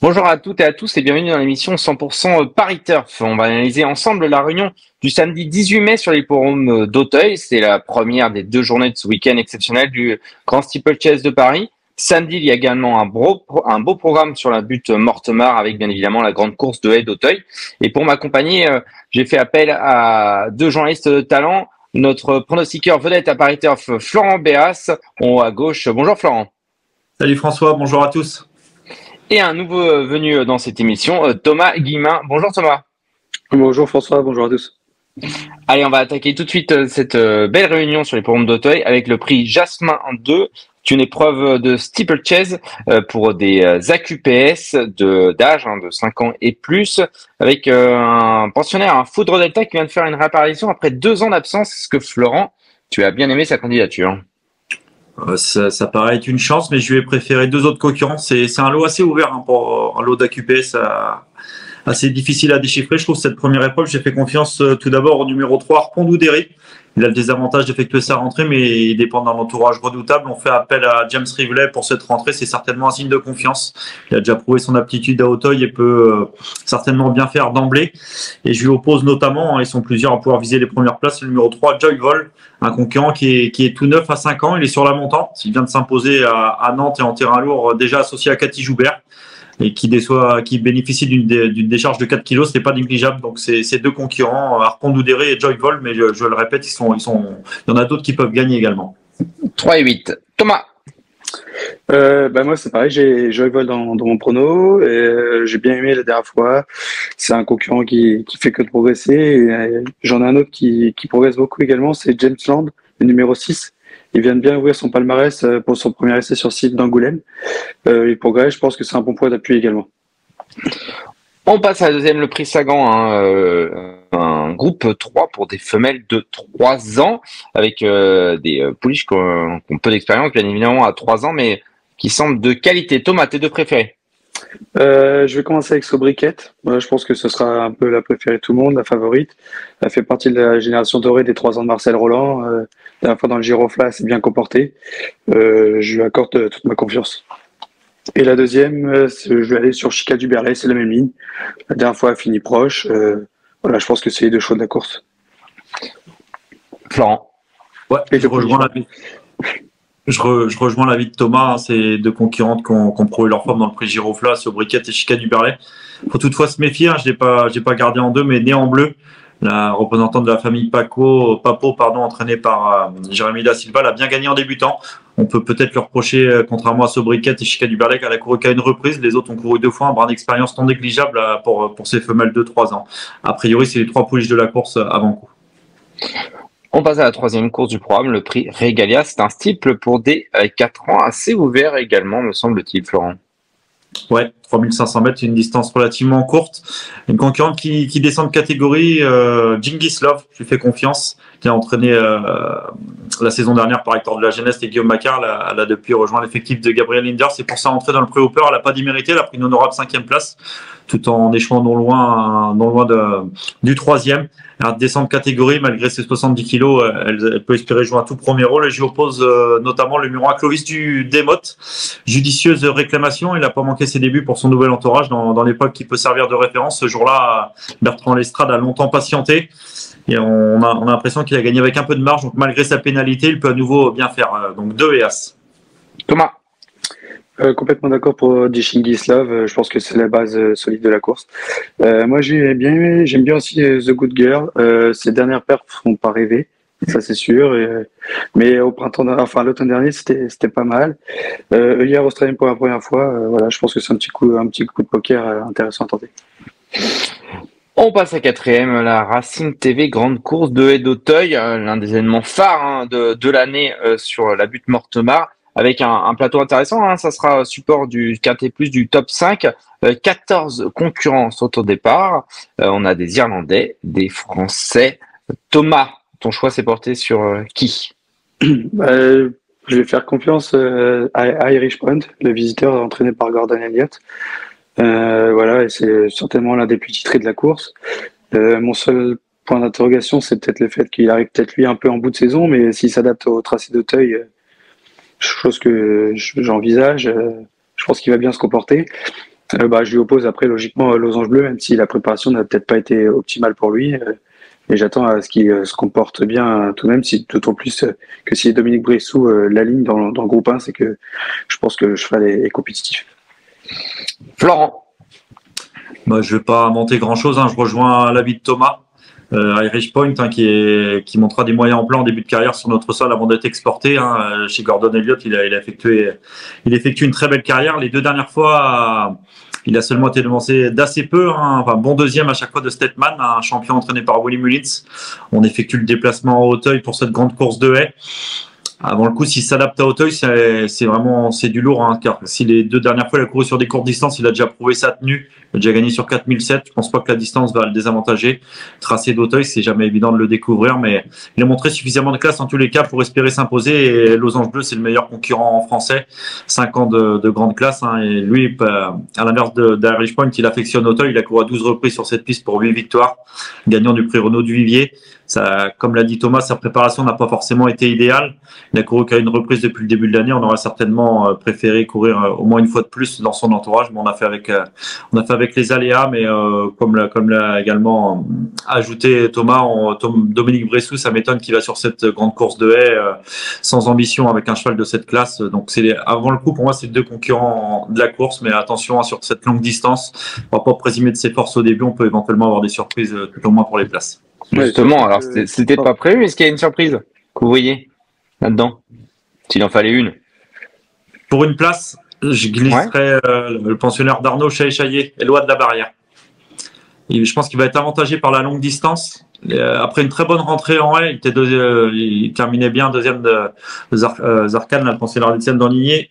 Bonjour à toutes et à tous et bienvenue dans l'émission 100% Paris Turf. On va analyser ensemble la réunion du samedi 18 mai sur l'hippodrome d'Auteuil. C'est la première des deux journées de ce week-end exceptionnel du Grand Steeplechase de Paris. Samedi, il y a également un beau programme sur la butte Mortemart avec bien évidemment la grande course de haie d'Auteuil. Et pour m'accompagner, j'ai fait appel à deux journalistes de talent. Notre pronostiqueur vedette à Paris Turf, Florent Béas, en haut à gauche. Bonjour Florent. Salut François, bonjour à tous. Et un nouveau venu dans cette émission, Thomas Guillemin. Bonjour Thomas. Bonjour François, bonjour à tous. Allez, on va attaquer tout de suite cette belle réunion sur les programmes d'Auteuil avec le prix Jasmin 2. C'est une épreuve de steeplechase pour des AQPS d'âge de 5 ans et plus, avec un pensionnaire, un Foudre Delta qui vient de faire une réapparition après 2 ans d'absence. Est-ce que Florent, tu as bien aimé sa candidature? Ça paraît être une chance, mais je lui ai préféré deux autres concurrents. C'est un lot assez ouvert pour un lot d'AQPS assez difficile à déchiffrer. Je trouve cette première épreuve, j'ai fait confiance tout d'abord au numéro 3, Harpondou Derry. Il a le désavantage d'effectuer sa rentrée, mais il dépend d'un entourage redoutable. On fait appel à James Rivley pour cette rentrée. C'est certainement un signe de confiance. Il a déjà prouvé son aptitude à Auteuil et peut certainement bien faire d'emblée. Et je lui oppose notamment, ils sont plusieurs à pouvoir viser les premières places, le numéro 3, Joy Vol, un concurrent qui est tout neuf à 5 ans. Il est sur la montante. Il vient de s'imposer à Nantes et en terrain lourd, déjà associé à Cathy Joubert, et qui bénéficie d'une décharge de 4 kilos, c'est pas négligeable. Donc c'est deux concurrents, Harpondou Derry et Joy Vol, mais je le répète, il y en a d'autres qui peuvent gagner également. 3 et 8. Thomas. Moi c'est pareil, j'ai Joy Vol dans mon prono, et j'ai bien aimé la dernière fois. C'est un concurrent qui fait que de progresser. Et, j'en ai un autre qui progresse beaucoup également, c'est James Land, le numéro 6. Il vient de bien ouvrir son palmarès pour son premier essai sur site d'Angoulême. Il progresse, je pense que c'est un bon point d'appui également. On passe à la deuxième, le prix Sagan, un groupe 3 pour des femelles de 3 ans, avec des pouliches qui ont peu d'expérience, bien évidemment, à 3 ans, mais qui semblent de qualité. Thomas, tes deux préférés? Je vais commencer avec Sobriquette. Je pense que ce sera un peu la préférée de tout le monde, la favorite. Elle fait partie de la génération dorée des 3 ans de Marcel Roland. La dernière fois dans le Girofla, elle s'est bien comportée. Je lui accorde toute ma confiance. Et la deuxième, je vais aller sur Chica du Berlay, c'est la même ligne. La dernière fois, elle finit proche. Voilà, je pense que c'est les deux chevaux de la course. Florent. Ouais, je rejoins l'avis de Thomas. C'est deux concurrentes qui ont prouvé leur forme dans le prix Girofla, Sobriquette et Chica du Berlay. Il faut toutefois se méfier. Je l'ai pas gardé en deux, mais né en bleu. La représentante de la famille Papo, entraînée par Jérémy Da Silva, l'a bien gagné en débutant. On peut peut-être lui reprocher, contrairement à Sobriquette et Chica du Berlay, qu'elle a couru qu'à une reprise. Les autres ont couru 2 fois, un brin d'expérience non négligeable pour ces femelles de 3 ans. A priori, c'est les 3 pouliches de la course avant coup. On passe à la troisième course du programme, le prix Regalia. C'est un steeple pour des 4 ans, assez ouvert également, me semble-t-il, Florent. Ouais, 3500 mètres, c'est une distance relativement courte. Une concurrente qui descend de catégorie, Genghis Love, je lui fais confiance, qui a entraîné la saison dernière par Hector de la Geneste et Guillaume Macquart. Elle a depuis rejoint l'effectif de Gabriel Linder. C'est pour ça entrée dans le pré-hopper. Elle n'a pas démérité, elle a pris une honorable 5e place, tout en échouant non loin du 3e. Elle descend de catégorie, malgré ses 70 kilos, elle peut espérer jouer un tout premier rôle. Et j'y oppose notamment le numéro 1 Clovis du Desmottes. Judicieuse réclamation, il n'a pas manqué ses débuts pour son nouvel entourage dans l'épreuve qui peut servir de référence. Ce jour-là, Bertrand Lestrade a longtemps patienté. Et on a l'impression qu'il a gagné avec un peu de marge. Donc malgré sa pénalité, il peut à nouveau bien faire. Donc 2 et As. Thomas. Complètement d'accord pour Genghis Love. Je pense que c'est la base solide de la course. Moi, j'aime bien aussi The Good Girl. Ses dernières perfs font pas rêver, ça c'est sûr. Mais au l'automne dernier, c'était pas mal. Hier, Australienne pour la première fois. Voilà, je pense que c'est un petit coup de poker intéressant à tenter. On passe à quatrième, la Racing TV Grande Course de haie d'Auteuil, l'un des événements phares de l'année sur la butte Mortemart, avec un plateau intéressant. Ça sera support du quintet plus du top 5. 14 concurrents sont au départ. On a des Irlandais, des Français. Thomas, ton choix s'est porté sur qui? Je vais faire confiance à Irish Point, le visiteur entraîné par Gordon Elliott. Voilà, et c'est certainement l'un des plus titrés de la course. Mon seul point d'interrogation, c'est peut-être le fait qu'il arrive peut-être lui un peu en bout de saison, mais s'il s'adapte au tracé d'Auteuil, chose que j'envisage, je pense qu'il va bien se comporter. Je lui oppose après logiquement Losange Bleu, même si la préparation n'a peut-être pas été optimale pour lui. Et j'attends à ce qu'il se comporte bien tout de même, si, tout au plus que si Dominique Bressou l'aligne dans le groupe 1, c'est que je pense que le cheval est compétitif. Florent. Je ne vais pas monter grand-chose. Je rejoins l'avis de Thomas. Irish Point qui montrera des moyens en plein en début de carrière sur notre sol avant d'être exporté. Chez Gordon Elliott, il effectue une très belle carrière. Les 2 dernières fois, il a seulement été devancé d'assez peu. Bon deuxième à chaque fois de Stetman, un champion entraîné par Willy Mullins. On effectue le déplacement à Auteuil pour cette grande course de haie. Avant le coup, s'il s'adapte à Auteuil, c'est du lourd, car si les 2 dernières fois il a couru sur des courtes distances, il a déjà prouvé sa tenue, il a déjà gagné sur 4007. Je pense pas que la distance va le désavantager. Tracé d'Auteuil, c'est jamais évident de le découvrir, mais il a montré suffisamment de classe en tous les cas pour espérer s'imposer. Et Losange Bleu, c'est le meilleur concurrent français, 5 ans de grande classe. Et lui, à l'inverse d'Irish Point, il affectionne Auteuil. Il a couru à 12 reprises sur cette piste pour 8 victoires, gagnant du prix Renaud du Vivier. Ça, comme l'a dit Thomas, sa préparation n'a pas forcément été idéale. Il a couru qu'à une reprise depuis le début de l'année. On aurait certainement préféré courir au moins une fois de plus dans son entourage. Mais on a fait avec les aléas. Mais comme l'a également ajouté Thomas, Dominique Bressou, ça m'étonne qu'il va sur cette grande course de haie sans ambition avec un cheval de cette classe. Donc avant le coup, pour moi, c'est 2 concurrents de la course. Mais attention sur cette longue distance, on va pas présumer de ses forces au début. On peut éventuellement avoir des surprises tout au moins pour les places. Justement, alors c'était pas prévu. Est-ce qu'il y a une surprise que vous voyez là-dedans, s'il en fallait une? Pour une place, je glisserais le pensionnaire d'Arnaud Chaillet, Éloi de la Barrière. Je pense qu'il va être avantagé par la longue distance. Après une très bonne rentrée en haie, il terminait bien deuxième de Zarkane, le pensionnaire d'Étienne d'Anligné.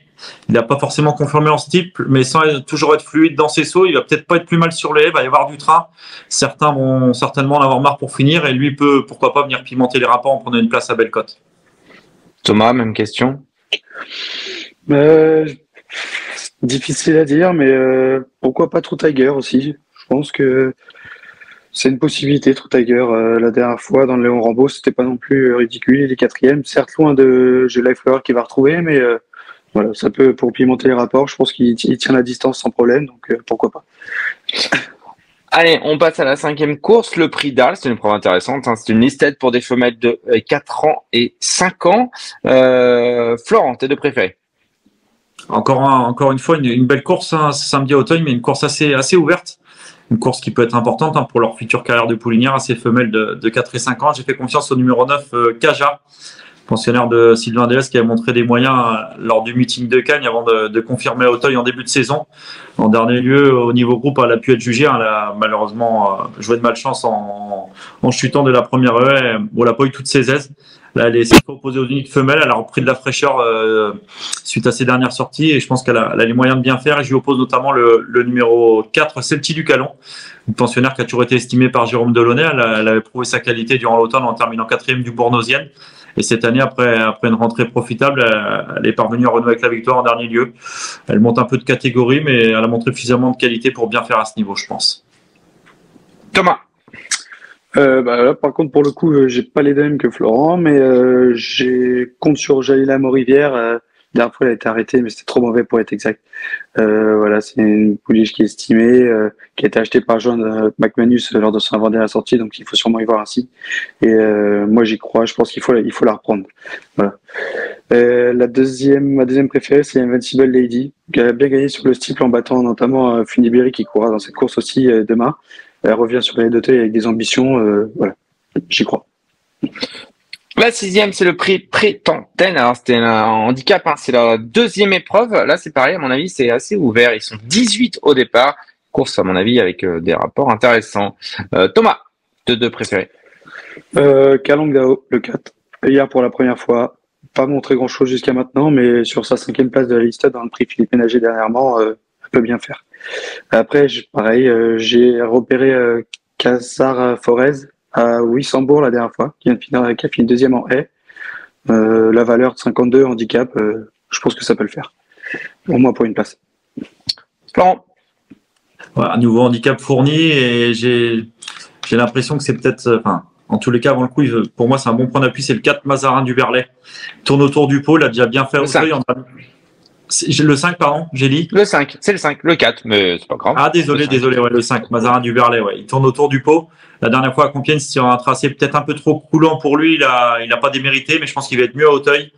Il n'a pas forcément confirmé en steeple, mais sans toujours être fluide dans ses sauts, il va peut-être pas être plus mal sur les haies, il va y avoir du train. Certains vont certainement en avoir marre pour finir, et lui peut, pourquoi pas, venir pimenter les rapports en prenant une place à Bellecote. Thomas, même question. Difficile à dire, mais pourquoi pas True Tiger aussi. Je pense que c'est une possibilité, True Tiger. La dernière fois, dans le Léon Rambo, c'était pas non plus ridicule. Il est 4e, certes loin de G Life Flower qui va retrouver, mais voilà, ça peut, pour pimenter les rapports, je pense qu'il tient la distance sans problème, donc pourquoi pas. Allez, on passe à la 5e course, le prix d'Arles. C'est une preuve intéressante. C'est une listed pour des femelles de 4 ans et 5 ans. Florent, tes 2 préférés? Encore une fois, une belle course samedi à Auteuil, mais une course assez ouverte. Une course qui peut être importante pour leur future carrière de poulinière à ces femelles de 4 et 5 ans. J'ai fait confiance au numéro 9, Kaja, pensionnaire de Sylvain Delès, qui a montré des moyens lors du meeting de Cagnes avant de confirmer à Auteuil en début de saison. En dernier lieu, au niveau groupe, elle a pu être jugée. Elle a malheureusement joué de malchance en chutant de la première haie. Elle n'a pas eu toutes ses aises. Là, elle est opposée aux uniques femelles. Elle a repris de la fraîcheur suite à ses dernières sorties. Et je pense qu'elle a les moyens de bien faire. Et je lui oppose notamment le numéro 4, Celti du Calon, une pensionnaire qui a toujours été estimée par Jérôme Delaunay. Elle avait prouvé sa qualité durant l'automne en terminant 4e du Bournosienne. Et cette année, après une rentrée profitable, elle est parvenue à renouer avec la victoire en dernier lieu. Elle monte un peu de catégorie, mais elle a montré suffisamment de qualité pour bien faire à ce niveau, je pense. Thomas. Là, par contre, pour le coup, j'ai pas les mêmes que Florent, mais j'ai compte sur Jalila Morivière. La dernière fois, elle a été arrêtée, mais c'était trop mauvais pour être exact. Voilà, c'est une pouliche qui est estimée, qui a été achetée par John McManus lors de son avant-dernière sortie, donc il faut sûrement y voir ainsi. Et moi, j'y crois. Je pense qu'il faut la reprendre. Voilà. Ma deuxième préférée, c'est Invincible Lady, qui a bien gagné sur le steeple en battant notamment Funiberi qui courra dans cette course aussi demain. Elle revient sur les d'Auteuil avec des ambitions. Voilà, j'y crois. La 6e, c'est le prix Prétentaine. Alors, c'était un handicap, c'est la 2e épreuve. Là, c'est pareil, à mon avis, c'est assez ouvert. Ils sont 18 au départ. Course, à mon avis, avec des rapports intéressants. Thomas, tes 2 préférés? Kalong Dao, le 4. Hier, pour la première fois, pas montré grand-chose jusqu'à maintenant, mais sur sa 5e place de la liste dans le prix Philippe Ménager dernièrement, elle peut bien faire. Après, pareil, j'ai repéré Cassar Forez à Wissembourg la dernière fois, qui a fini 2e en haie. La valeur de 52 handicap, je pense que ça peut le faire. Au moins pour une place. Florent. Ouais, un nouveau handicap fourni et j'ai l'impression que c'est peut-être... en tous les cas, avant le coup, pour moi, c'est un bon point d'appui. C'est le 4 Mazarin du Berlay. Tourne autour du pôle, a déjà bien fait au seuil. Le 5, pardon, j'ai dit. Le 5, c'est le 5, le 4, mais c'est pas grave. Ah, désolé, ouais, le 5, Mazarin du Berlay, ouais. Il tourne autour du pot. La dernière fois à Compiègne, c'était un tracé peut-être un peu trop coulant pour lui. Il a pas démérité, mais je pense qu'il va être mieux à Auteuil.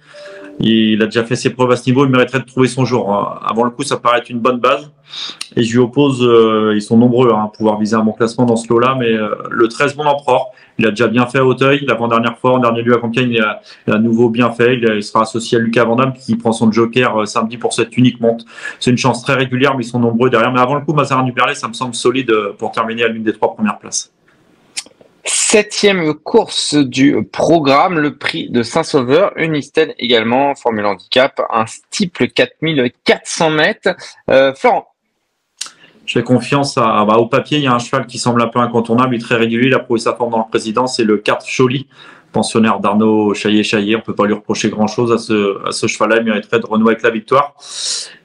Il a déjà fait ses preuves à ce niveau, il mériterait de trouver son jour. Avant le coup, ça paraît être une bonne base. Et je lui oppose, ils sont nombreux à pouvoir viser un bon classement dans ce lot-là, mais le 13 Bon Empereur, il a déjà bien fait à Auteuil. L'avant-dernière fois, en dernier lieu à Compiègne, il a à nouveau bien fait. Il sera associé à Lucas Vandam qui prend son joker samedi pour cette unique monte. C'est une chance très régulière, mais ils sont nombreux derrière. Mais avant le coup, Mazarin du Berlay, ça me semble solide pour terminer à l'une des 3 premières places. 7e course du programme, le prix de Saint-Sauveur, Unistel également, Formule Handicap, un steeple 4400 mètres. Florent. Je fais confiance au papier. Il y a un cheval qui semble un peu incontournable, il est très régulier, il a prouvé sa forme dans le président, c'est le 4 Choly, pensionnaire d'Arnaud Chaillet. On peut pas lui reprocher grand chose à ce cheval-là, il mériterait de renouer avec la victoire.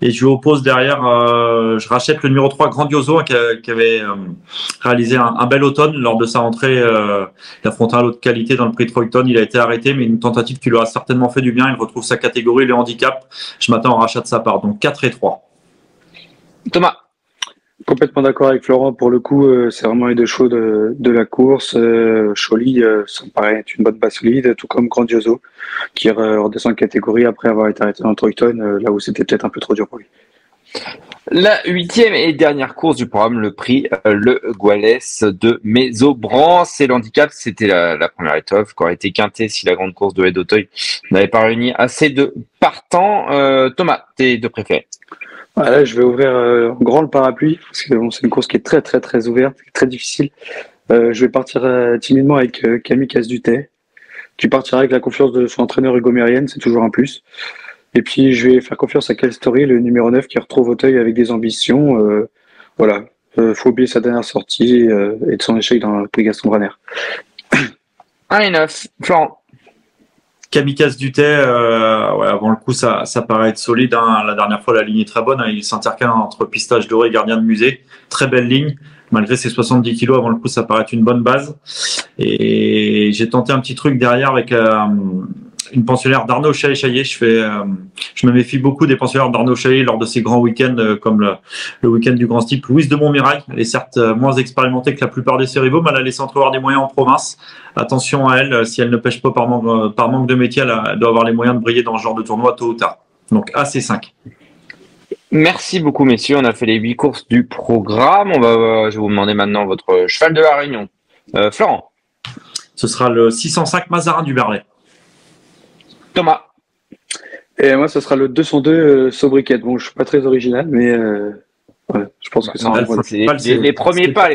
Et je lui oppose derrière, je rachète le numéro 3 Grandioso qui avait réalisé un bel automne lors de sa rentrée. Il affrontait un lot de qualité dans le prix de Troyton, il a été arrêté, mais une tentative qui lui aura certainement fait du bien. Il retrouve sa catégorie, le handicap. Je m'attends au rachat de sa part, donc 4 et 3. Thomas. Complètement d'accord avec Florent. Pour le coup, c'est vraiment les 2 chevaux de la course. Choly, ça me paraît être une bonne base solide, tout comme Grandioso, qui redescend de catégorie après avoir été arrêté dans Troyton, là où c'était peut-être un peu trop dur pour lui. La 8e et dernière course du programme, le prix Le Goualès de Mésobran. C'est l'handicap, c'était la première étoffe, qui aurait été quintée si la grande course de Haie d'Auteuil n'avait pas réuni assez de partants. Thomas, tes 2 préférés? Là, je vais ouvrir en grand le parapluie, parce que c'est une course qui est très très très ouverte, très difficile. Je vais partir timidement avec Camille Casse-Dutet, qui partira avec la confiance de son entraîneur Hugo Mérienne, c'est toujours un plus. Et puis je vais faire confiance à Calstory, le numéro 9, qui retrouve Auteuil avec des ambitions. Voilà, faut oublier sa dernière sortie et de son échec dans le prix Gaston Braner. 1 et 9, Florent. Camille Casse-Dutet, avant le coup, ça paraît être solide. La dernière fois, la ligne est très bonne. Il s'intercale entre Pistache Doré et Gardien de Musée. Très belle ligne. Malgré ses 70 kilos, avant le coup, ça paraît être une bonne base. Et j'ai tenté un petit truc derrière avec une pensionnaire d'Arnaud Chaillet. Je me méfie beaucoup des pensionnaires d'Arnaud Chaillet lors de ces grands week-ends comme le week-end du Grand Steeple. Louise de Montmirail, elle est certes moins expérimentée que la plupart de ses rivaux, mais elle a laissé entrevoir des moyens en province. Attention à elle, si elle ne pêche pas par manque de métier, elle doit avoir les moyens de briller dans ce genre de tournoi tôt ou tard. Donc AC5. Merci beaucoup, messieurs. On a fait les 8 courses du programme. Je vais vous demander maintenant votre cheval de la Réunion. Florent. Ce sera le 605 Mazarin du Berlay. Thomas. Et moi, ce sera le 202 Sobriquet. Bon, je suis pas très original, mais voilà, je pense que c'est les premiers pas.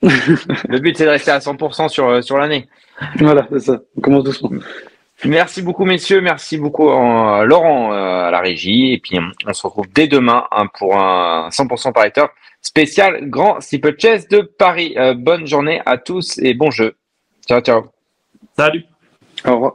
Le but, c'est de rester à 100% sur l'année. Voilà, c'est ça. On commence doucement. Merci beaucoup, messieurs. Merci beaucoup, Laurent, à la régie. Et puis, on se retrouve dès demain pour un 100% pariteur spécial Grand Steeple Chase de Paris. Bonne journée à tous et bon jeu. Ciao, ciao. Salut. Au revoir.